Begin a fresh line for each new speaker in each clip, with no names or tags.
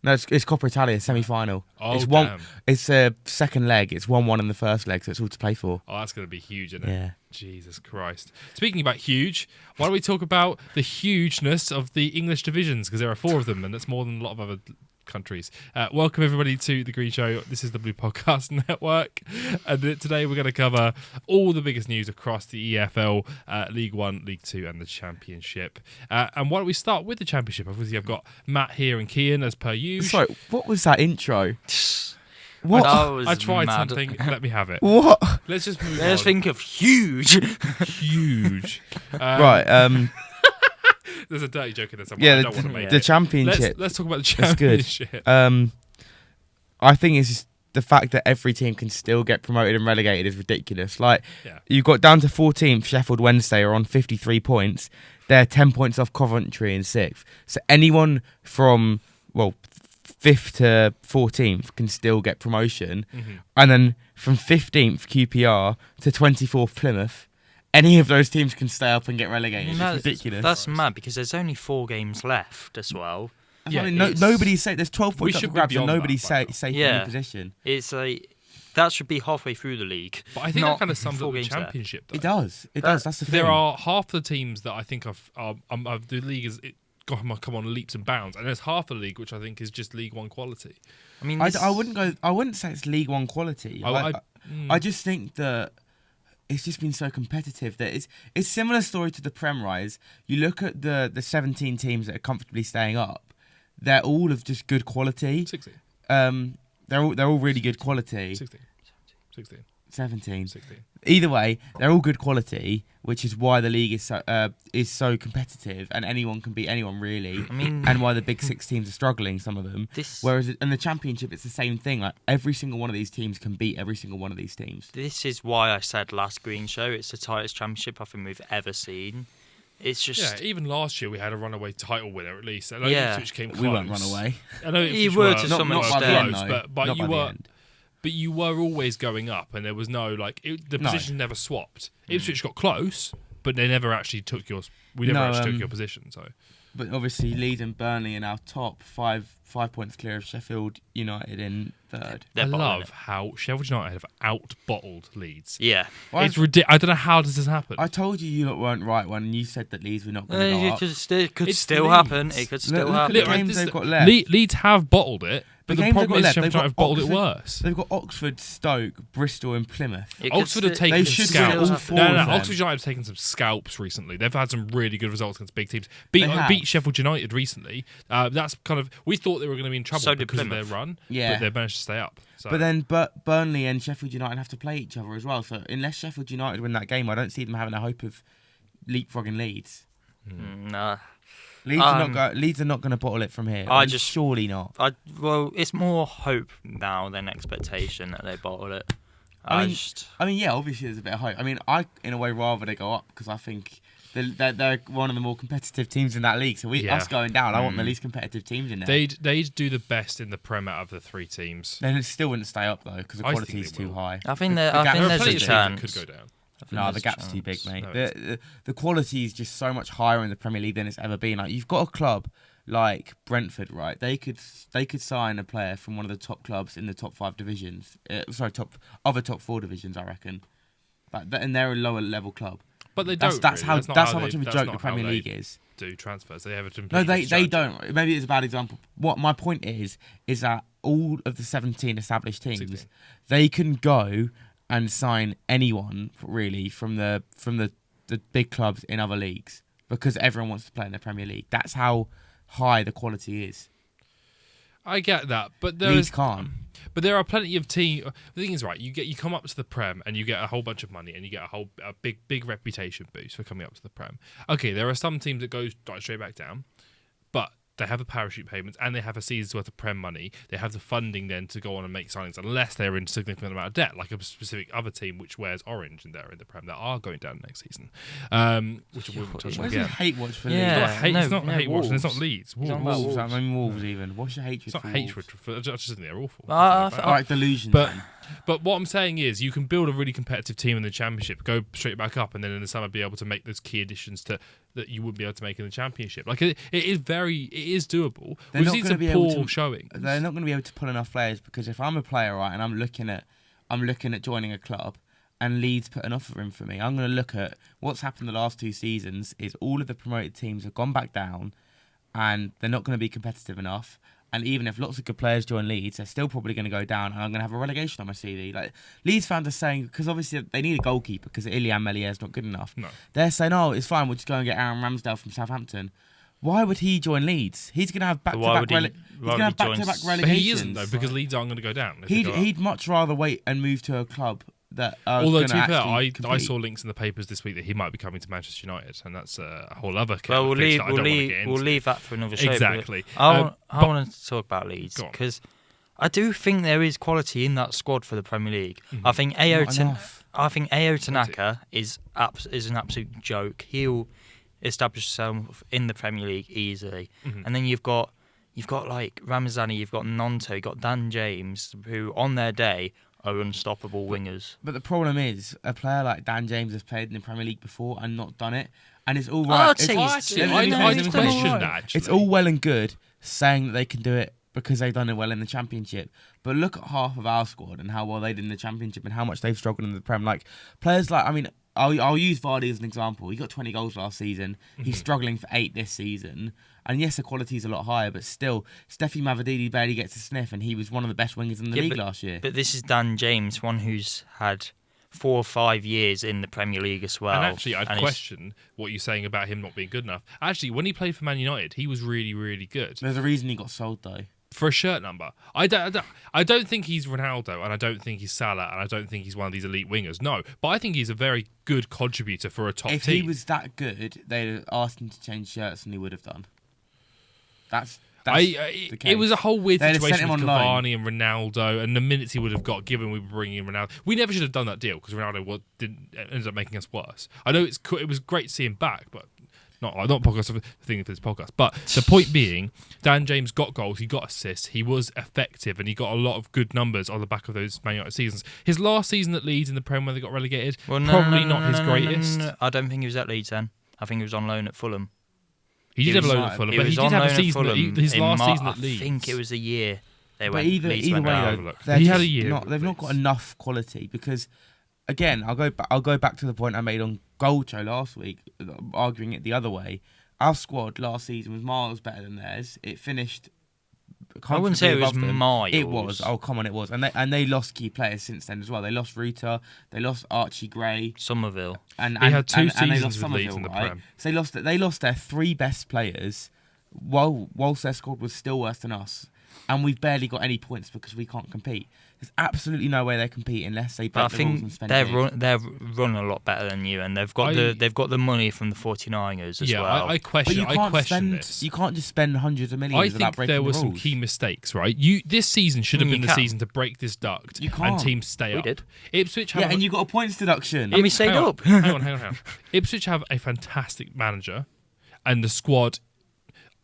No, it's Coppa Italia semi-final.
Oh,
it's
damn.
It's a second leg. It's 1-1 in the first leg, so it's all to play for.
Oh, that's going to be huge, isn't it?
Yeah.
Jesus Christ. Speaking about huge, why don't we talk about the hugeness of the English divisions? Because there are 4 of them, and that's more than a lot of other countries. Welcome, everybody, to The Green Show. This is the Blue Podcast Network. And today we're going to cover all the biggest news across the EFL, League One, League Two, and the Championship. And why don't we start with the Championship? Obviously, I've got Matt here and Kian, as per usual.
Sorry, what was that intro? What?
I tried something. Let me have it.
What?
Let's just move
Let's
on.
think of huge.
Huge.
Right.
There's a dirty joke in there somewhere. I don't want to make
the
it.
Championship.
Let's talk about the
That's good.
Championship.
I think it's just the fact that every team can still get promoted and relegated is ridiculous. Like, you've got down to 14th, Sheffield Wednesday are on 53 points. They're 10 points off Coventry in 6th. So anyone from, 5th to 14th can still get promotion. Mm-hmm. And then from 15th QPR to 24th Plymouth, any of those teams can stay up and get relegated. It's ridiculous.
That's mad because there's only 4 games left as well.
Yeah, I mean, nobody's safe. There's 12 points up for grabs and nobody's safe in any position.
It's that should be halfway through the league.
But I think that kind of sums up the Championship, though.
It does. That's the thing.
There are half the teams that I think of the league is come on leaps and bounds, and there's half the league which I think is just League One quality.
I mean,
I wouldn't say it's League One quality. I just think that it's just been so competitive that it's similar story to the Prem rise. You look at the 17 teams that are comfortably staying up. They're all of just good quality.
16.
They're all really good quality.
16.
17.
16.
Either way, they're all good quality, which is why the league is so competitive and anyone can beat anyone really.
I mean,
and why the big 6 teams are struggling, some of them. Whereas in the Championship, it's the same thing. Like every single one of these teams can beat every single one of these teams.
This is why I said last Green Show it's the tightest Championship I think we've ever seen. It's just
even last year we had a runaway title winner at least. I know Ipswich came close.
We won't run away.
I know
you were to some
extent,
close,
but you were. But you were always going up, and there was no the position never swapped. Ipswich got close, but they never actually took yours. We never actually took your position. So,
but obviously Leeds and Burnley are now top 5 points clear of Sheffield United in 3rd.
I love how Sheffield United have out-bottled Leeds.
Yeah,
it's ridiculous. I don't know how does this happen.
I told you lot weren't right when you said that Leeds were not going to go up.
It could still happen. It could still happen.
Look at the games they've got left.
Leeds have bottled it. But the problem is Sheffield United have bottled it worse.
They've got Oxford, Stoke, Bristol and Plymouth.
Oxford have taken some scalps.
No,
Oxford United have taken some scalps recently. They've had some really good results against big teams. Beat Sheffield United recently. That's kind of... We thought they were going to be in trouble because of their run, but they managed to stay up. So.
But then Burnley and Sheffield United have to play each other as well. So unless Sheffield United win that game, I don't see them having a hope of leapfrogging Leeds.
Nah.
Leeds are not going to bottle it from here. Surely not.
Well, it's more hope now than expectation that they bottle it.
I mean, yeah, obviously there's a bit of hope. I mean, I in a way rather they go up because I think they're one of the more competitive teams in that league. So us going down, I want the least competitive teams in there.
They'd do the best in the Prem out of the 3 teams.
They still wouldn't stay up though because the quality is too high.
I think there's a chance.
Could go down.
No, the gap's too big, mate. The quality is just so much higher in the Premier League than it's ever been. Like you've got a club like Brentford, right? They could sign a player from one of the top clubs in the top 5 divisions. Top 4 divisions, I reckon. And they're a lower level club.
But they don't.
That's how much of a joke the Premier League is.
Do transfers? They have a
no, they don't. Maybe it's a bad example. What my point is that all of the 17 established teams,
16.
They can go and sign anyone really from the big clubs in other leagues because everyone wants to play in the Premier League. That's how high the quality is.
I get that, but
Leeds can't.
But there are plenty of teams. The thing is, right? You come up to the Prem and you get a whole bunch of money and you get a big reputation boost for coming up to the Prem. Okay, there are some teams that go straight back down, but they have the parachute payments and they have a season's worth of Prem money. They have the funding then to go on and make signings unless they're in a significant amount of debt, like a specific other team which wears orange and they're in the Prem that are going down next season. Which we won't touch on again.
Hate watch for Leeds?
It's not hate watch and it's not Leeds.
Wolves. I mean Wolves even. What's your hatred
for
Wolves?
It's not hatred. I just think they're awful.
Alright, delusion.
But what I'm saying is you can build a really competitive team in the Championship, go straight back up, and then in the summer be able to make those key additions to that you wouldn't be able to make in the Championship. Like it is doable.
They're
We've
not
seen
gonna
some
be able
poor
to-
showings.
They're not going to be able to pull enough players because if I'm a player, right, and I'm looking at joining a club, and Leeds put an offer in for me, I'm going to look at what's happened the last 2 seasons. Is all of the promoted teams have gone back down, and they're not going to be competitive enough. And even if lots of good players join Leeds, they're still probably going to go down, and I'm going to have a relegation on my CV. Like Leeds fans are saying, because obviously they need a goalkeeper because Ilian Melier's not good enough.
No.
They're saying, oh, it's fine, we'll just go and get Aaron Ramsdale from Southampton. Why would he join Leeds? He's going to have back-to-back relegations.
But he isn't though, because Leeds aren't going to go down. if they go up.
He'd much rather wait and move to a club that are
Although
going
to be fair, I
compete.
saw links in the papers this week that he might be coming to Manchester United, and that's a whole other.
Well, we'll
thing that I don't wanna get
we'll
into.
leave that for another show.
Exactly.
I
But-
want to talk about Leeds
Go on.
because I do think there is quality in that squad for the Premier League.
Mhm.
I think
Not enough.
Ao Tanaka is an absolute joke. He'll establish himself in the Premier League easily,
Mhm.
and then you've got like Ramazani, you've got Nonto, you've got Dan James, who on their day are unstoppable wingers.
But the problem is, a player like Dan James has played in the Premier League before and not done it, and it's all right.
I'd say
I question that. Actually,
It's all well and good saying that they can do it because they've done it well in the Championship. But look at half of our squad and how well they did in the Championship and how much they've struggled in the Prem. Like players like, I mean, I'll use Vardy as an example. He got 20 goals last season. He's struggling for 8 this season. And yes, the quality is a lot higher, but still, Steffi Mavadidi barely gets a sniff, and he was one of the best wingers in the league last year.
But this is Dan James, one who's had 4 or 5 years in the Premier League as well.
And actually, I'd
he's-
question what you're saying about him not being good enough. Actually, when he played for Man United, he was really, really good.
There's a reason he got sold, though.
For a shirt number. I don't think he's Ronaldo, and I don't think he's Salah, and I don't think he's one of these elite wingers. No, but I think he's a very good contributor for a top
If
team.
he was that good, they'd have asked him to change shirts, and he would have done. That's the case.
It was a whole weird
They'd have sent
situation with
him on loan.
Cavani and Ronaldo, and the minutes he would have got given we were bringing in Ronaldo. We never should have done that deal because Ronaldo ended up making us worse. I know it was great to see him back, but not podcast of thing for this podcast. But the point being, Dan James got goals, he got assists, he was effective, and he got a lot of good numbers on the back of those Man United seasons. His last season at Leeds in the Prem when they got relegated, probably not his greatest.
I don't think he was at Leeds then. I think he was on loan at Fulham.
He did have a loan at Fulham, but he did have a season. His last season at Leeds.
I think it was a year.
But either way,
down.
though,
He had a year
they've
at
not got
Leeds.
enough quality because, again, I'll go back to the point I made on Gold last week, arguing it the other way. Our squad last season was miles better than theirs. It finished.
I wouldn't say it was
above them.
miles.
It was. Oh, come on, it was. And they lost key players since then as well. They lost Ruta. They lost Archie Gray.
Somerville.
And
They had 2
and they
seasons
lost
with Leeds
Somerville,
in the
right?
Prem.
So they lost their 3 best players, whilst their squad was still worse than us. And we've barely got any points because we can't compete. There's absolutely no way they compete unless they break
But I
the rules and
think
spend
they're
big.
run a lot better than you, and they've got the money from the 49ers as
Yeah,
well.
I
But
question.
you
I
can't
question
spend.
this.
You can't just spend hundreds of millions
I
without
think
breaking
there
the
were some
rules.
key mistakes, right? This season should have
You
been the
can't.
season to break this duct
You
and
can't.
teams stay
We
up.
did.
Ipswich have
Yeah, and you got a points deduction.
And we stayed
hang on,
up.
hang on. Ipswich have a fantastic manager, and the squad,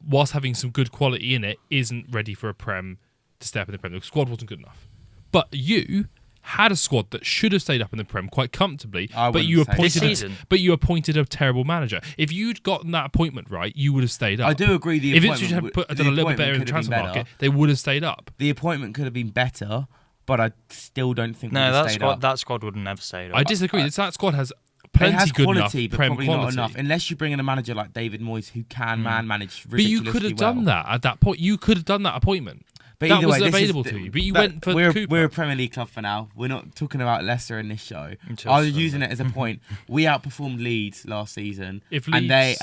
whilst having some good quality in it, isn't ready for a Prem to stay up in the Prem. The squad wasn't good enough. But you had a squad that should have stayed up in the Prem quite comfortably,
I
but
wouldn't
you
say
appointed
This season.
but you appointed a terrible manager. If you'd gotten that appointment right, you would have stayed up.
I do agree. The
If
appointment
Ipswich had
would-
done a little bit
the
better in the
appointment could have
transfer
been
market,
better.
they would have stayed up.
The appointment could have been better, but I still don't think.
No,
we'd have
that
stayed
squad
up.
would have never stayed up.
I disagree. That squad has
It
plenty
has
good
quality,
enough
but
Prem
probably
quality.
not enough. Unless you bring in a manager like David Moyes who can man manage
But you
ridiculously
could have done
well.
that at that point. You could have done that appointment.
But
that
either
was
way, this is
available
the-
to you. But you
that-
went for
we're,
Cooper.
We're a Premier League club for now. We're not talking about Leicester in this show.
Until
I was
Sunday.
using it as a point. We outperformed Leeds last season,
If
and
Leeds-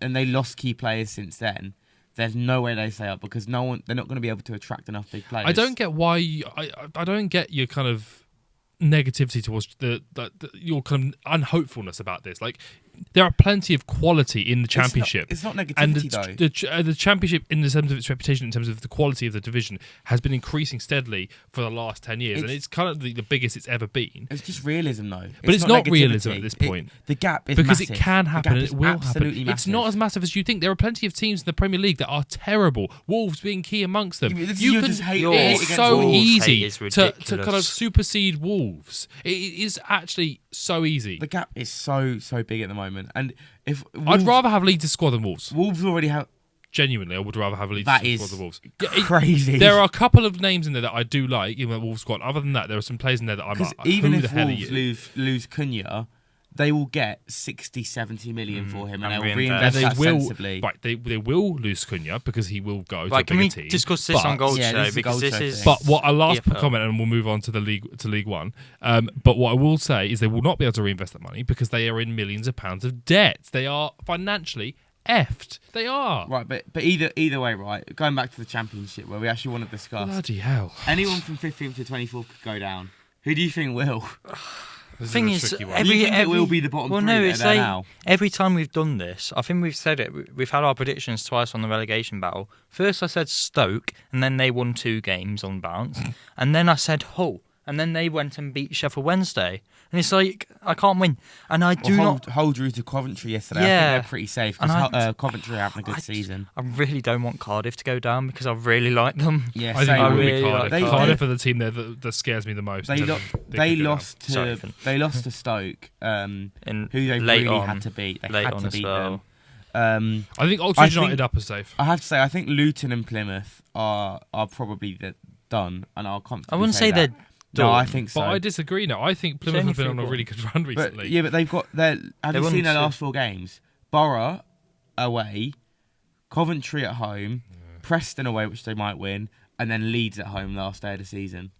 they lost key players since then. There's no way they stay up because they're not going to be able to attract enough big players.
I don't get why. I don't get your kind of negativity towards your kind of unhopefulness about this. Like, there are plenty of quality in the Championship.
It's not
And
negativity,
the Championship, in terms of its reputation, in terms of the quality of the division, has been increasing steadily for the last 10 years. And it's kind of the biggest it's ever been.
It's just realism, though.
But it's not realism
negativity.
at this point.
The gap is
Because
massive.
it can
The
happen
gap
and
is
it will happen.
absolutely
It's
massive.
not as massive as you think. There are plenty of teams in the Premier League that are terrible. Wolves being key amongst them.
You're just hating
it is
against
so
Wolves.
easy
Hate is
to kind of
ridiculous.
supersede Wolves. It is actually so easy.
The gap is so big at the moment, and If
I'd rather have Leeds' squad than Wolves.
Wolves already have.
Genuinely, I would rather have Leeds'
That
squad
is
than Wolves.
crazy.
There are a couple of names in there that I do like in the Wolves squad. Other than that, there are some players in there that I'm like,
even
who
if
the hell
Wolves
are you?
lose Cunha, they will get 60, 70 million for him, and
And
they will
reinvest.
reinvest that
will,
sensibly.
right? They will lose Cunha because he will go to a
Right, can
bigger
we
team.
discuss this
But-
on Gold
Yeah,
Show?
this is a
Because
Gold
this
Show
is.
thing.
But what a last
EPL.
comment, and we'll move on to League One. But what I will say is they will not be able to reinvest that money because they are in millions of pounds of debt. They are financially effed. They are.
Right, but either way, right. Going back to the Championship, where we actually want to discuss,
Bloody hell.
anyone from 15th to 24th could go down. Who do you think will?
This
Thing
is
is,
a tricky one.
Do you think it will be the bottom
well,
three
no,
that
it's
are there
like
now?
every time we've done this, I think we've said it. We've had our predictions twice on the relegation battle. First, I said Stoke, and then they won 2 games on bounce, and then I said Hull, and then they went and beat Sheffield Wednesday, and it's like I can't win, and I do not.
Hull drew to Coventry yesterday. I
Yeah.
think they're pretty safe
And
because Coventry are having a good
I-
season.
I really don't want Cardiff to go down because I really like them.
Yeah,
I think
same.
it will
really
be
like
Cardiff.
They-
Cardiff are the team there that scares me the most.
They,
in
lo-
terms of
they
could go
lost to
Sorry, Ethan.
they lost to Stoke,
And
who they
late
really
on,
had to beat. They
late
had
on
to
as
beat
well.
them.
down. I think
I
Oxford
think-
United up are safe.
I have to say, I think Luton and Plymouth are probably done, and I'll comfortably
I wouldn't say
that.
they're
No, I
done.
think so.
But I disagree now. I think Plymouth
only
have been on a
3-1.
really good run
But
recently.
yeah, but they've got their. Have
They
you
won
seen their
2.
last 4 games? Borough away, Coventry at home, Preston away, which they might win, and then Leeds at home last day of the season.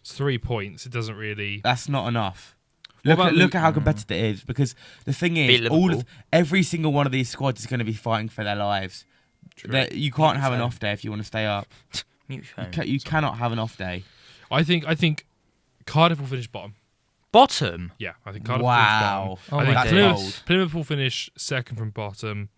It's 3 points. It doesn't really.
That's not enough.
What
Look
about
at how competitive it is, because the thing
Beat
is,
Liverpool.
every single one of these squads is going to be fighting for their lives. You can't have an off day if you want to stay up.
Mute your phone.
You cannot have an off day.
I think Cardiff will finish bottom.
Bottom.
Yeah, I think Cardiff
Wow.
will finish
Oh
bottom.
my
I think
days.
bold.
Plymouth will finish second from bottom.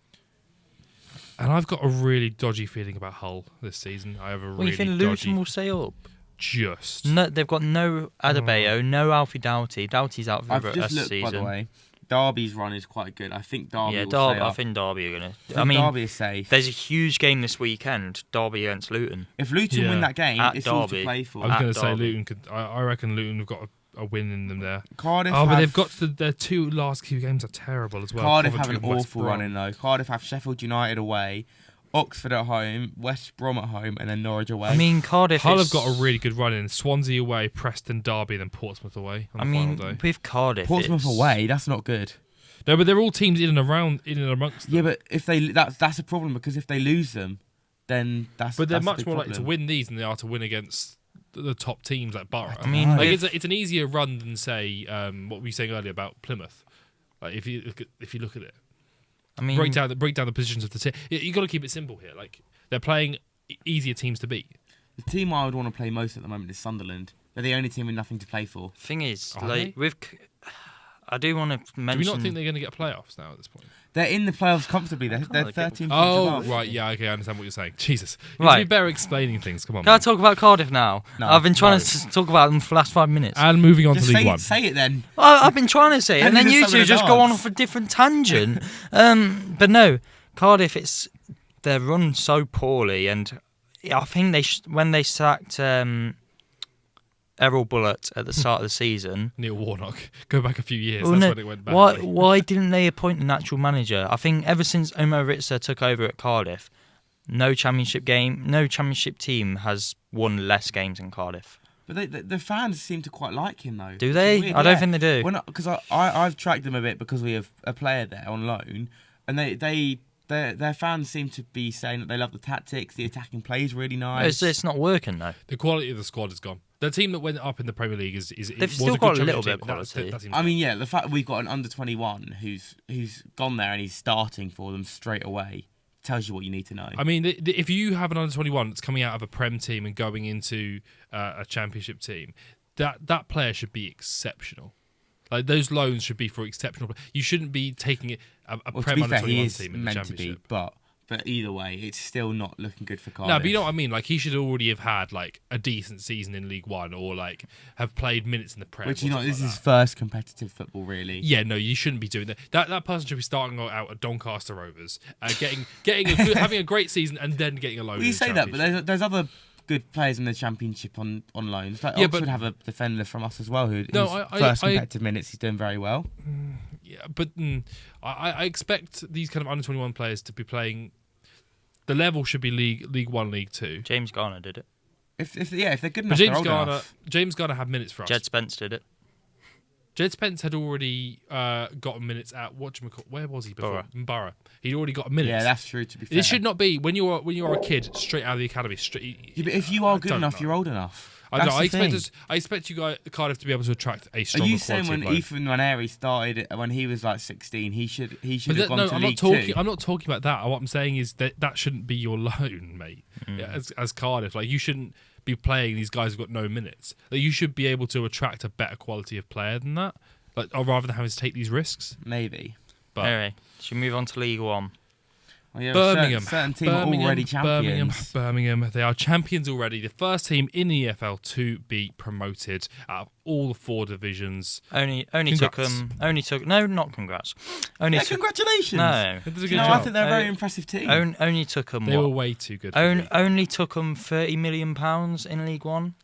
And I've got a really dodgy feeling about Hull this season. I have a
Well,
really
you think
dodgy.
Luton will stay up?
Just.
No, they've got no Adebayo, no Alfie Doughty. Doughty's out for
I've
the
just
rest of the
looked,
season.
by the way. Derby's run is quite good. I think Derby
Yeah,
will
Derby.
stay
I
up.
think Derby are gonna.
I
I mean,
Derby is safe.
there's a huge game this weekend. Derby against Luton.
If Luton
Yeah.
win that game,
At
it's all to
Derby.
play for.
I was
At
going to say
Derby.
Luton could. I reckon Luton have got a win in them there.
Cardiff
Oh, but
have,
they've got their 2 last 2 games are terrible as well.
Cardiff have
Coventry
an
and West
awful
Brom.
run in though. Cardiff have Sheffield United away, Oxford at home, West Brom at home, and then Norwich away.
I mean, Cardiff.
Hull
is,
have got a really good run in. Swansea away, Preston, Derby, then Portsmouth away on
I
the
mean,
final day.
with Cardiff,
Portsmouth
it's-
away, that's not good.
No, but they're all teams in and amongst them.
Yeah, but if that's a problem, because if they lose them, then that's.
But they're
that's a
much
big
more likely to
problem.
win these than they are to win against the top teams like Borough.
I mean,
Right.
like
with-
it's an easier run than say what we were saying earlier about Plymouth. Like if you look at it,
I mean,
break down the positions of the team. You got to keep it simple here. Like they're playing easier teams to beat.
The team I would want to play most at the moment is Sunderland. They're the only team with nothing to play for.
thing is,
Are
like with, I do want to
Do
mention.
we not think they're going to get playoffs now at this point?
They're in the playoffs comfortably. They're
they get-
13 points
Oh,
above.
right, yeah, okay, I understand what you're saying. Jesus, you
Right.
be better explaining things. Come on,
Can I
man.
talk about Cardiff now?
No,
I've been trying
no.
to talk about them for the last 5 minutes.
And moving on
Just
to League One.
say it then.
I've been trying to say it, and
Have
then
you
you
just
two
done a
just go on
dance?
off a different tangent. But no, Cardiff, they're run so poorly, and I think when they sacked Errol Bullitt at the start of the season.
Neil Warnock. Go back a few years.
Well,
That's
no,
when it went badly.
why didn't they appoint an actual manager? I think ever since Omo Ritzer took over at Cardiff, no championship team has won less games than Cardiff.
But the fans seem to quite like him though.
Do
Which
they?
is weird,
I don't
yeah.
think they do.
Because I've tracked them a bit because we have a player there on loan, and their fans seem to be saying that they love the tactics, the attacking play is really nice.
It's not working though.
The quality of the squad is gone. The team that went up in the Premier League is
They've
was
still
a good
got a
championship
little bit of
team. That's-
quality.
that seems
I mean,
gone.
yeah, the fact that we've got an under 21 who's gone there and he's starting for them straight away tells you what you need to know.
I mean, if you have an under 21 that's coming out of a Prem team and going into a Championship team, that player should be exceptional. Like those loans should be for exceptional. You shouldn't be taking a
Well, to
Prem
be
under
fair, he
21
is
team in the
meant to be,
Championship.
but either way, it's still not looking good for Cardiff.
No, but you know what I mean. Like he should already have had like a decent season in League One, or like have played minutes in the Prem.
Which
or something
this is
like
his
that.
first competitive football, really.
Yeah, no, you shouldn't be doing that. That person should be starting out at Doncaster Rovers, having a great season, and then getting a loan.
Well, you
in the
say that, but
Championship.
there's other good players in the Championship on loans. Like
Yeah,
Oxford
but-
have a defender from us as well who
No,
his first competitive minutes he's doing very well.
Yeah, but I expect these kind of under 21 players to be playing. The level should be League 1, League 2.
James Garner did it.
If they're good
But
enough, they're old enough.
James Garner had minutes for us.
Jed Spence did it.
Jed Spence had already gotten minutes at where was he before? Borough. He'd already got minutes.
Yeah, that's true. To be fair,
It should not be when you're a kid straight out of the academy.
Yeah, but if you are good enough, you're old enough.
I expect you guys Cardiff to be able to attract a stronger.
Are you saying when
player.
Ethan Ranieri started when he was like 16, he should have gone to
I'm
League
not talking.
Two?
I'm not talking about that. What I'm saying is that shouldn't be your loan, mate. Yeah, as Cardiff, like you shouldn't be playing these guys who've got no minutes. Like you should be able to attract a better quality of player than that. Like, or rather than having to take these risks.
Maybe.
But
Anyway, should we move on to League One?
Well, yeah,
Birmingham.
certain team are already champions.
Birmingham. They are champions already. The first team in the EFL to be promoted out of all the 4 divisions.
Only
Congrats.
took no, not congrats. Only
Yeah,
took
congratulations.
no.
It was a
You
good
know, I
job.
think they're a very impressive team.
Only took them.
They were way too good. for me.
Only took them £30 million in League One.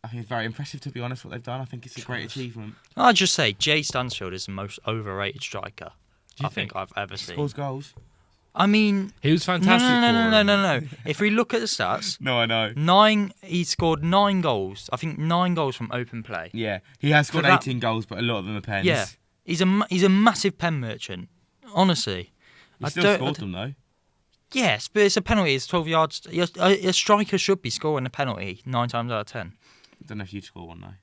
I think it's very impressive, to be honest, what they've done. I think it's a great achievement.
I'll just say Jay Stansfield is the most overrated striker
you
I think I've ever seen.
Scores goals.
I mean,
He was fantastic.
no. If we look at the stats,
No, I know.
he scored 9 goals. I think 9 goals from open play.
Yeah, he has scored
For that-
18 goals, but a lot of them are pens.
Yeah, he's a massive pen merchant. Honestly,
He still scored them, though.
Yes, but it's a penalty. It's 12 yards. A striker should be scoring a penalty 9 times out of 10.
I don't know if you'd score one, though.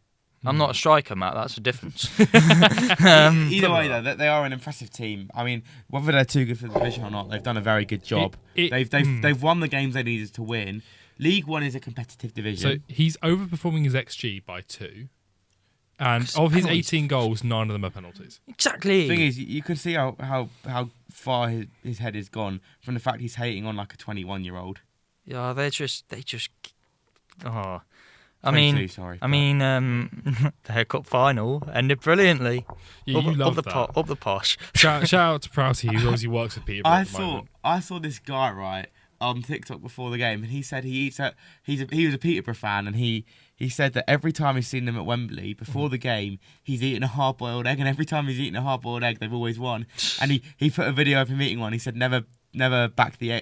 I'm not a striker, Matt. That's the difference.
Either way, though, they are an impressive team. I mean, whether they're too good for the division or not, they've done a very good job. They've won the games they needed to win. League One is a competitive division.
So he's overperforming his XG by 2. And
Because
of his
penalties.
18 goals, 9 of them are penalties.
Exactly.
The thing is, you can see how far his head has gone from the fact he's hating on like a 21-year-old.
Yeah, they just. Oh, I
22,
mean,
sorry.
their cup final ended brilliantly.
Yeah, you love that.
Up the posh.
Shout out to Prouty, who obviously works with Peterborough at the moment.
I saw this guy right on TikTok before the game, and he said he was a Peterborough fan, and he said that every time he's seen them at Wembley before the game, he's eaten a hard-boiled egg, and every time he's eaten a hard-boiled egg, they've always won. And he put a video of him eating one. He said never back the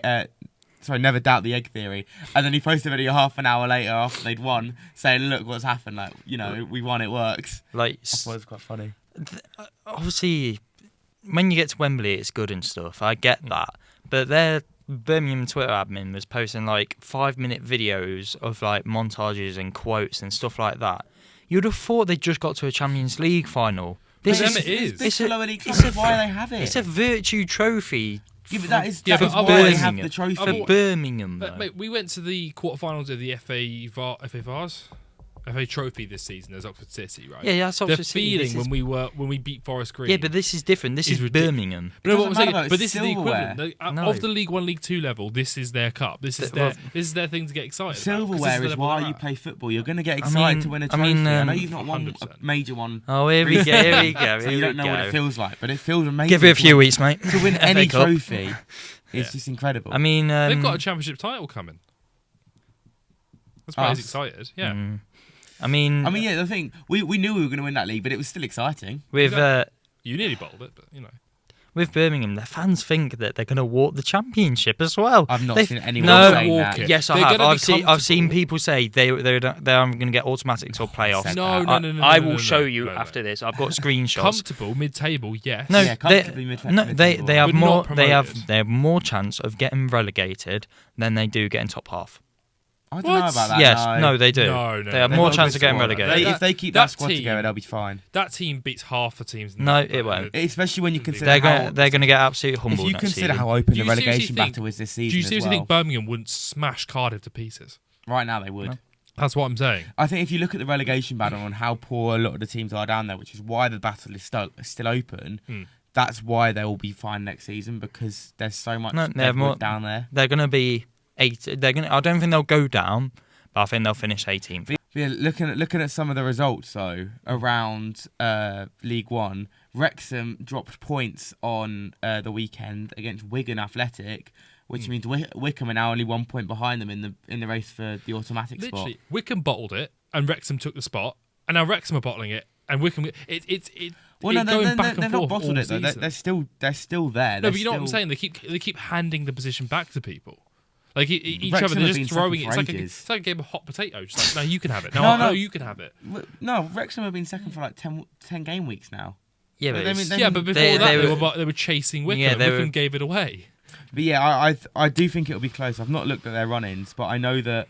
never doubt the egg theory. And then he posted a video half an hour later after they'd won, saying, "Look what's happened. Like, you know, we won. It works."
Like,
I thought it was quite funny.
obviously, when you get to Wembley, it's good and stuff. I get that, but their Birmingham Twitter admin was posting like 5-minute videos of like montages and quotes and stuff like that. You'd have thought they just got to a Champions League final.
For them it is.
It's
a-
a lower league
it's
club.
a-
Why they have it?
It's a virtue trophy
Yeah, but that is
Yeah, but
why
otherwise-
they have the trophy.
for Birmingham.
But,
Though.
mate, we went to the quarterfinals of the FA Trophy this season as Oxford City, right?
Yeah, that's
The
Oxford City.
feeling
This is-
when we beat Forest Green.
Yeah, but this is different. This
is
is
ridiculous.
Birmingham.
But no, what I'm
doesn't
saying,
matter,
but this is the
silverware.
equivalent
No.
of the League 1, League 2 level. This is their cup. This is
Well,
this is their thing to get excited about. 'cause this
Silverware
the
is
level
why
they're
you
at.
play football. You're going to get excited to win a
I
trophy.
mean,
I know you've not won a
100%.
major one,
Oh, here we go. Here we go.
so you
Here
don't
we
know what
go.
it feels like. But it feels amazing.
Give it a
to
few
win-
weeks, mate.
to win
FA
any
Cup.
trophy. It's
Yeah.
just incredible.
I mean,
They've got a championship title coming. That's why he's
Us.
excited. Yeah.
I mean,
yeah, the thing we knew we were going to win that league, but it was still exciting.
with
You nearly bowled it, but you know.
with Birmingham, their fans think that they're going to walk the championship as well.
I've not
They-
seen anyone
No,
saying
walk
that.
it.
Yes, I
They're
have.
gonna be
I've seen
comfortable.
people say they are going to get automatics or playoffs.
said
No,
that.
no.
I
no,
will
no,
show
no,
you
no, no.
after this. I've got screenshots.
Comfortable mid-table, yes.
No,
Yeah, comfortably
they
mid-table.
have
But
more.
not
They
promoted.
have more chance of getting relegated than they do getting top half.
I don't know
What?
about that.
Yes, no, they do.
No,
they have
They've
more
got a
chance
good
of getting
squad.
relegated.
If they keep
that
that squad
team-
together, they'll be fine.
That team beats half the teams. In
No,
the
it won't.
Especially when you consider
They're
how
going to get absolutely
if
humbled
you
next
consider
season.
how open
Do
the
you seriously
relegation
think-
battle is this
Do you
season as
seriously
well.
think Birmingham wouldn't smash Cardiff to pieces?
Right now they would.
No.
That's what I'm saying.
I think if you look at the relegation battle and how poor a lot of the teams are down there, which is why the battle is still open, that's why they will be fine next season because there's so much
No, they have
deadwood
more-
down there.
They're going to be 8. I don't think they'll go down, but I think they'll finish 18th.
But yeah, looking at some of the results though around League One, Wrexham dropped points on the weekend against Wigan Athletic, which means Wickham are now only 1 point behind them in the race for the automatic
Literally,
spot.
Wickham bottled it, and Wrexham took the spot, and now Wrexham are bottling it, and Wickham. It's going back and
they've
forth
not bottled
all
it though.
season.
They're still there.
No, but you know what I'm saying. They keep handing the position back to people. Like each
Wrexham
other, they're
have
just
been
throwing it.
second
It's
for
like a game of hot potato. Just like, no, you can have it. No, you can have it.
No, Wrexham have been second for like 10 game weeks now.
Yeah, but
But before they were chasing Wickham.
Yeah,
Wickham gave it away.
But yeah, I do think it'll be close. I've not looked at their run-ins, but I know that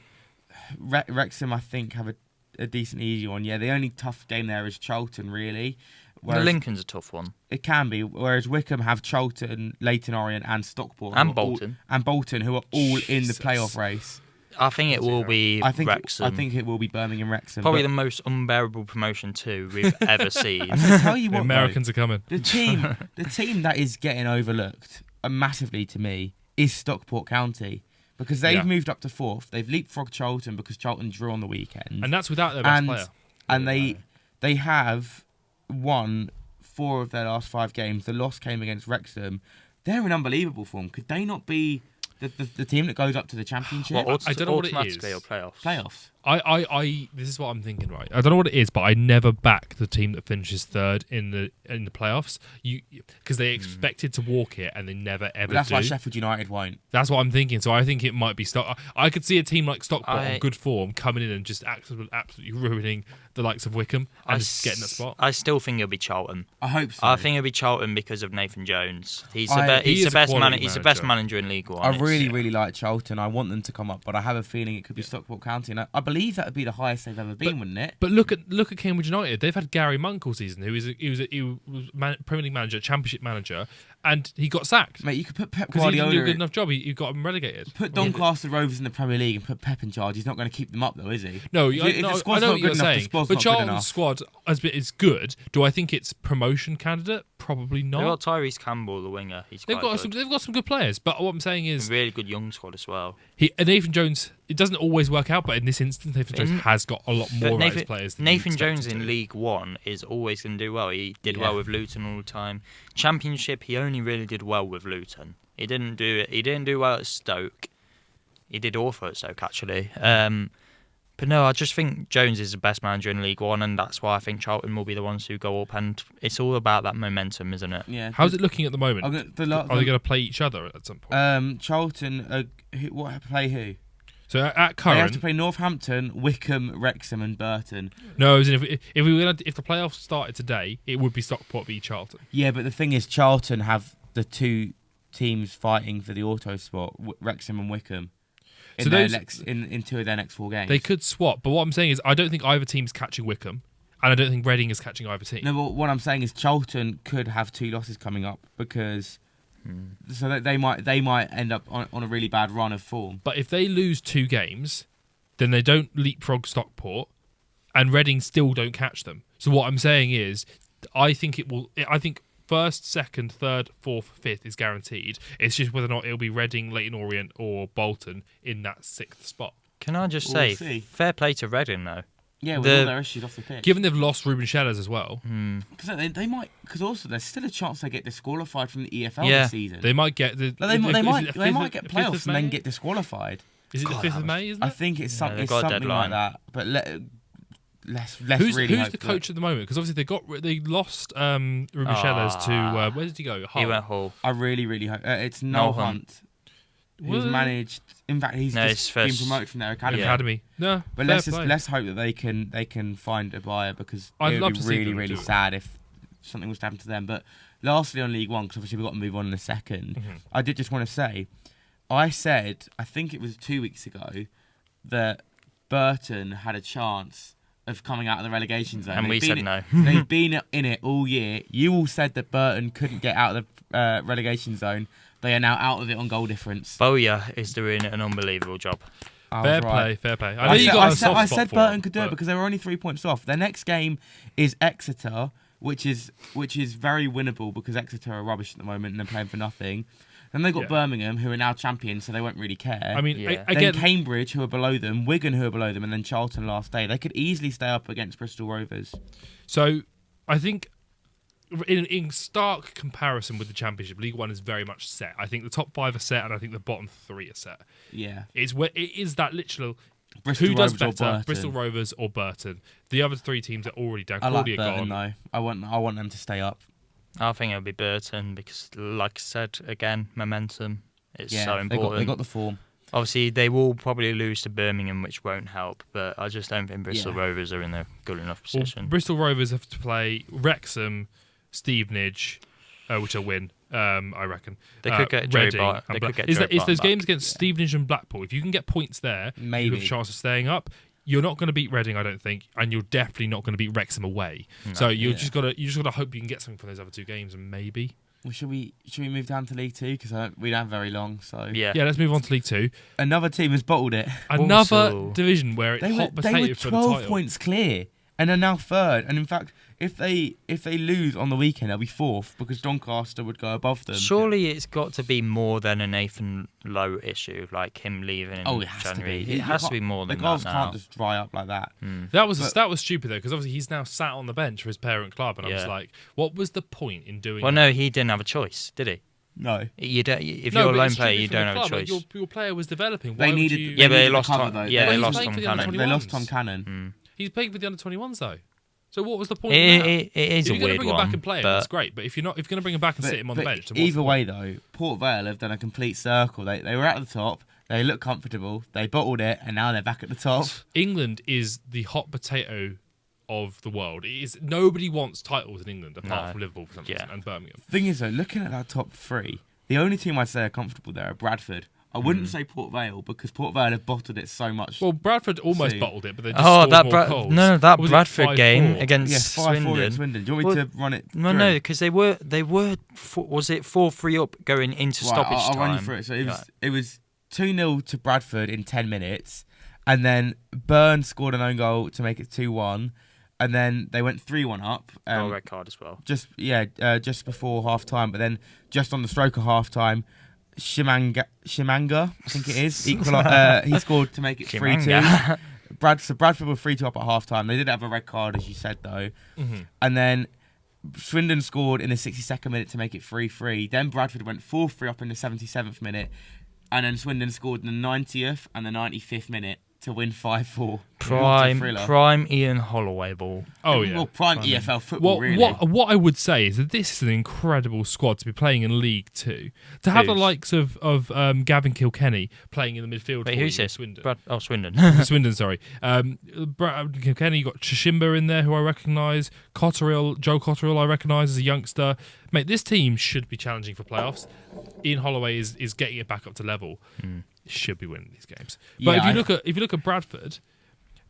Wrexham, I think, have a decent easy one. Yeah, the only tough game there is Charlton, really.
Lincoln's a tough one.
It can be. Whereas Wickham have Charlton, Leyton Orient, and Stockport,
And Bolton,
who are all in the playoff race.
I think it will be Wrexham.
I think it will be Birmingham Wrexham.
Probably the most unbearable promotion too we've ever seen.
I'm gonna tell you what,
the Americans are coming.
The team that is getting overlooked massively to me is Stockport County. Because they've moved up to 4th. They've leapfrogged Charlton because Charlton drew on the weekend.
And that's without their best player.
And they have won 4 of their last 5 games. The loss came against Wrexham. They're in unbelievable form. Could they not be the team that goes up to the championship?
I don't know what it is.
Or playoffs.
Playoffs.
This is what I'm thinking, right? I don't know what it is, but I never back the team that finishes 3rd in the playoffs. Because they expected to walk it and they never ever
That's
do.
why Sheffield United won't.
That's what I'm thinking. So I think it might be Stock. I could see a team like Stockport on good form coming in and just absolutely ruining the likes of Wickham and just getting that spot.
I still think it'll be Charlton.
I hope so.
I think it'll be Charlton because of Nathan Jones. He's the best manager in League One.
I really like Charlton. I want them to come up, but I have a feeling it could be Stockport County, and I believe that would be the highest they've ever been, wouldn't it?
But look at Cambridge United. They've had Gary Monk all season, who was Premier League manager, Championship manager, and he got sacked.
Mate, you could put Pep
because
Guardiola.
He didn't do a good enough job. He got them relegated.
Put Doncaster Rovers in the Premier League and put Pep in charge. He's not going to keep them up, though, is he?
No,
if
I know what you're saying. But Charlton's squad is good. Do I think it's promotion candidate? Probably not.
They've got Tyrese Campbell, the winger.
They've got some good players. But what I'm saying is
a really good young squad as well.
Nathan Jones. It doesn't always work out, but in this instance, Nathan Jones has got a lot more of his players.
Nathan Jones in League One is always going to do well. He did well with Luton all the time. Championship, he only really did well with Luton. He didn't do well at Stoke. He did awful at Stoke actually. But no, I just think Jones is the best manager in League One, and that's why I think Charlton will be the ones who go up. And it's all about that momentum, isn't it?
Yeah.
How's it looking at the moment? Are they going to play each other at some point?
Charlton, play who?
So at current,
they have to play Northampton, Wickham, Wrexham, and Burton.
No, if the playoffs started today, it would be Stockport v Charlton.
Yeah, but the thing is, Charlton have the 2 teams fighting for the auto spot, Wrexham and Wickham. In 2 of their next 4 games.
They could swap, but what I'm saying is I don't think either team's catching Wickham, and I don't think Reading is catching either team.
No, but what I'm saying is Charlton could have 2 losses coming up because so that they might end up on a really bad run of form.
But if they lose 2 games, then they don't leapfrog Stockport, and Reading still don't catch them. So what I'm saying is I think it will. I think 1st, 2nd, 3rd, 4th, 5th is guaranteed. It's just whether or not it'll be Reading, Leyton Orient, or Bolton in that 6th spot.
Can I just say, fair play to Reading though.
Yeah, with all their issues off the pitch.
Given they've lost Ruben Shellers as well.
Because they might. Because also there's still a chance they get disqualified from the EFL this season.
They might get
they might get playoffs and then get disqualified.
Is it the 5th of May? Isn't it?
I think it's something like that. But let's
who's
really
the coach at the moment? Because obviously they lost Ruben Shellers to where did he go?
Hull. He went Hull.
I really hope it's Noel Hunt. Who's managed? In fact, he's just been promoted from their academy.
No,
but let's hope that they can find a buyer because it would be really sad if something was to happen to them. But lastly, on League One, because obviously we've got to move on in a second. I did just want to say, I said I think it was 2 weeks ago that Burton had a chance of coming out of the relegation zone,
and we said no.
They've been in it all year. You all said that Burton couldn't get out of the relegation zone. They are now out of it on goal difference.
Bowyer is doing an unbelievable job.
Fair play.
I said Burton could do it because they were only 3 points off. Their next game is Exeter, which is very winnable because Exeter are rubbish at the moment and they're playing for nothing. Then they've got Birmingham, who are now champions, so they won't really care.
I mean,
then Cambridge, who are below them, Wigan, who are below them, and then Charlton last day. They could easily stay up against Bristol Rovers.
So, I think in stark comparison with the Championship, League One is very much set. I think the top 5 are set, and I think the bottom 3 are set.
Yeah.
It is that literal.
Bristol
Who does
Rovers or
better,
Burton.
Bristol Rovers or Burton? The other 3 teams are already down.
I like
Crawley are
Burton
gone.
though. I want them to stay up.
I think it'll be Burton because, like I said, again, momentum is
Yeah,
so important.
They got the form.
Obviously, they will probably lose to Birmingham, which won't help. But I just don't think Bristol
Yeah.
Rovers are in a good enough
Well,
position.
Bristol Rovers have to play Wrexham, Stevenage, which will win. I reckon
They could get Joey
Reading
Barton.
and
They could get
Is
Joey
there's
Barton
games
back.
against Stevenage and Blackpool. If you can get points there, you
Maybe.
have a chance of staying up. You're not going to beat Reading, I don't think, and you're definitely not going to beat Wrexham away. So you
Yeah.
just gotta hope you can get something from those other 2 games, and maybe.
Well, should we move down to League Two because we don't have very long. So
Yeah.
Yeah, let's move on to League Two.
another team has bottled it.
Another
Also-
division where it's
They
hot
were
potato for the
12
title.
points clear and are now third. And in fact, if they lose on the weekend, they'll be fourth because Doncaster would go above them.
Surely it's got to be more than a Nathan Lowe issue, like him leaving in
Oh, it has
January.
to be.
It has to be more than
the goals
that now.
can't just dry up like that.
That was stupid though, because obviously he's now sat on the bench for his parent club, and I was
Yeah.
like, what was the point in doing?
Well,
that?
no, he didn't have a choice, did he?
No.
You don't, if
No,
you're a
but
lone
it's
player,
stupid
you
for
don't
the
have a
club.
choice.
Your player was developing.
They
Why would
needed-
you?
Yeah, but they
needed the
lost
cover,
Tom.
though.
Yeah,
Well,
they
he's
lost
playing
Tom
for the
Cannon.
under
They lost
21s.
Tom Cannon.
He's playing for the under 21s though. So what was the point? in that?
It is
if
a
you're going to
weird
bring him back
one,
and play him,
but
that's great. But if you're going to bring him back and sit him on the bench, then what's
either
the
way,
point?
though, Port Vale have done a complete circle. They were at the top. They look comfortable. They bottled it, and now they're back at the top.
England is the hot potato of the world. It is nobody wants titles in England apart
No.
from Liverpool for some reason, and Birmingham.
Thing is, though, looking at that top 3, the only team I'd say are comfortable there are Bradford. I wouldn't say Port Vale because Port Vale have bottled it so much.
Well, Bradford almost
See.
bottled it, but they just
Oh,
scored
that
more goals.
that
What was it,
Bradford
5-4?
game against
yeah, 5-4
Swindon.
against Swindon. Do you want me to run it?
No,
through?
no, because they were was it 4-3 up going into
Right,
stoppage
I'll
time?
run you through it. So it was 2-0 to Bradford in 10 minutes, and then Burn scored an own goal to make it 2-1, and then they went 3-1 up.
Red card as well.
Just before half time, but then just on the stroke of half time, Shimanga, I think it is, he scored to make it 3-2. Bradford were 3-2 up at half time. They did have a red card, as you said, though.
Mm-hmm.
And then Swindon scored in the 62nd minute to make it 3-3. Then Bradford went 4-3 up in the 77th minute. And then Swindon scored in the 90th and the 95th minute to win 5-4.
Prime Ian Holloway ball.
Oh yeah.
Well, prime EFL football, really.
What I would say is that this is an incredible squad to be playing in League Two. To have the
Who's?
likes of Gavin Kilkenny playing in the midfield.
Wait,
for
who's
you,
this?
Swindon.
Swindon.
Swindon, sorry. Kilkenny, you got Chishimba in there, who I recognise. Joe Cotterill, I recognise as a youngster. Mate, this team should be challenging for playoffs. Ian Holloway is getting it back up to level. Should be winning these games. But
Yeah,
if you look at Bradford,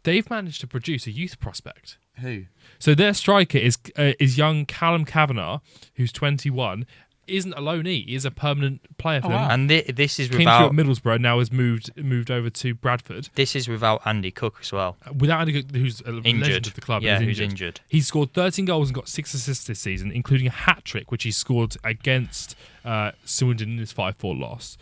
they've managed to produce a youth prospect.
Who?
So their striker is young Callum Kavanagh, who's 21. Isn't a loanee; he is a permanent player for them.
wow.
And this is
Came through
without
at Middlesbrough, now has moved over to Bradford.
this is without Andy Cook as well.
Without Andy Cook, who's a legend
Injured.
of the club.
Yeah,
and
who's injured.
He scored 13 goals and got 6 assists this season, including a hat trick, which he scored against Swindon in his 5-4 loss.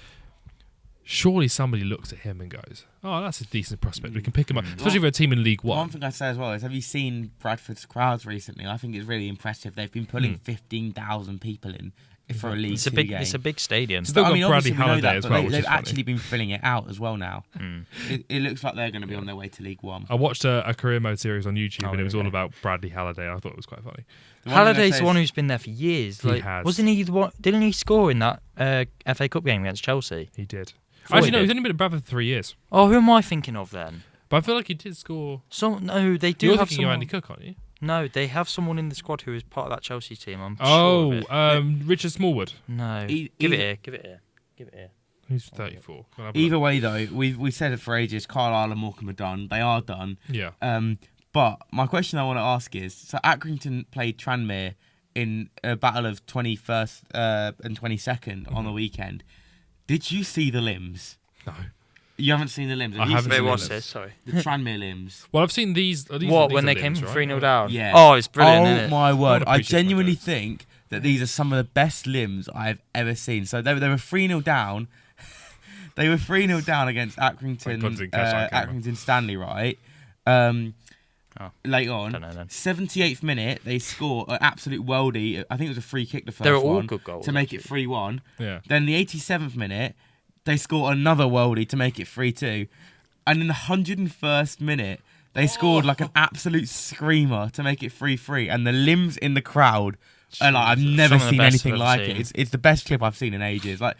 Surely somebody looks at him and goes, "Oh, that's a decent prospect. We can pick him up, especially for a team in League
One
One."
thing I say as well is, have you seen Bradford's crowds recently? I think it's really impressive. They've been pulling 15,000 people in for a League
It's a
Two
big
game.
it's a big stadium.
Still got Bradley
obviously we know
Halliday
that,
as
but
well, which
they've
is funny.
actually been filling it out as well now. It looks like they're going to be on their way to League One.
I watched a career mode series on YouTube, and it was all
okay.
about Bradley Halliday. I thought it was quite funny.
The one thing I
Halliday's
say
the one
is-
who's been there for years.
He
Like,
has.
wasn't he the one? Didn't he score in that FA Cup game against Chelsea?
He did.
Thought
Actually,
he
no,
did.
he's only been at Bradford for 3 years.
Oh, who am I thinking of then?
But I feel like he did score.
No, they do
You're
have
thinking of
someone.
Andy Cook, aren't you?
No, they have someone in the squad who is part of that Chelsea team. I'm sure of it.
Richard Smallwood.
No,
E-
give it
either-
here. Give it here. Give it here.
He's 34. Can I have a
Either
look?
way, though, we've said it for ages. Carlisle and Morecambe are done. They are done.
Yeah.
But my question I want to ask is: so Accrington played Tranmere in a battle of 21st and 22nd on the weekend. Did you see the limbs?
No.
You haven't seen the limbs.
I
Have you
haven't
seen
seen
the
the
what's
limbs.
this? Sorry.
The Tranmere limbs.
Well, I've seen these.
What,
these
when
are
they came
limbs,
from
right?
3-0 down?
Yeah.
Oh, it's brilliant,
Oh
isn't it?
my word! I
appreciate
genuinely
my God.
think that these are some of the best limbs I've ever seen. So they were 3-0 down. They were 3-0 down against
Thank God
Accrington.
didn't catch that on camera.
Accrington Stanley, right?
Oh,
late on.
Don't know then.
78th minute, they score an absolute worldie. I think it was a free kick the first
They were all
one.
good goals,
to make it 3-1.
Yeah.
Then the 87th minute, they score another worldie to make it 3-2. And in the 101st minute, they scored like an absolute screamer to make it 3-3. And the limbs in the crowd are like, I've never
Some of the
seen
best
anything
I've
like
seen.
it. It's the best clip I've seen in ages. Like.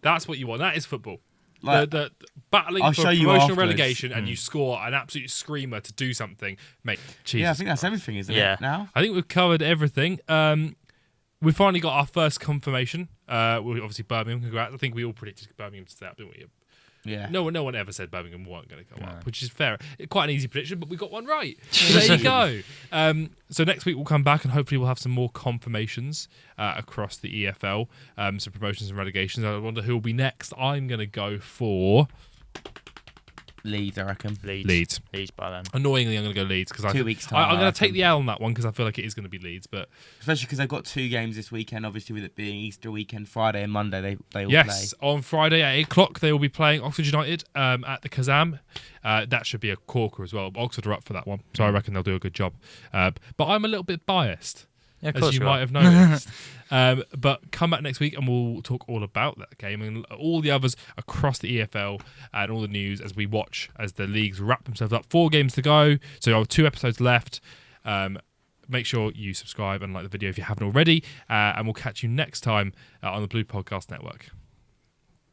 That's what you want. That is football.
Like,
The battling
I'll
for
show you
promotion
afterwards.
relegation, and you score an absolute screamer to do something, mate. Jesus
yeah, I think that's
Christ.
everything, isn't
Yeah.
it, now?
I think we've covered everything. We finally got our first confirmation. Obviously Birmingham. Congrats. I think we all predicted Birmingham to stay up, didn't we?
Yeah.
No one ever said Birmingham weren't going to go up, which is fair. Quite an easy prediction, but we got one right. So there you go. So next week we'll come back and hopefully we'll have some more confirmations across the EFL, some promotions and relegations. I wonder who will be next. I'm going to go for
Leeds, I reckon.
Leeds.
Leeds by then.
Annoyingly, I'm going to go Leeds because
2 weeks' time,
I'm
I
going to take
reckon.
the L on that one because I feel like it is going to be Leeds. But
Especially because they've got 2 games this weekend, obviously with it being Easter weekend, Friday and Monday they all
yes,
play.
on Friday at 8 o'clock they will be playing Oxford United at the Kazam. That should be a corker as well. Oxford are up for that one, so I reckon they'll do a good job. But I'm a little bit biased.
Yeah, of
as
course
you
we
might
are.
have noticed. But come back next week and we'll talk all about that game and all the others across the EFL and all the news as we watch as the leagues wrap themselves up. 4 games to go, so you have 2 episodes left. Make sure you subscribe and like the video if you haven't already, and we'll catch you next time on the Blue Podcast Network.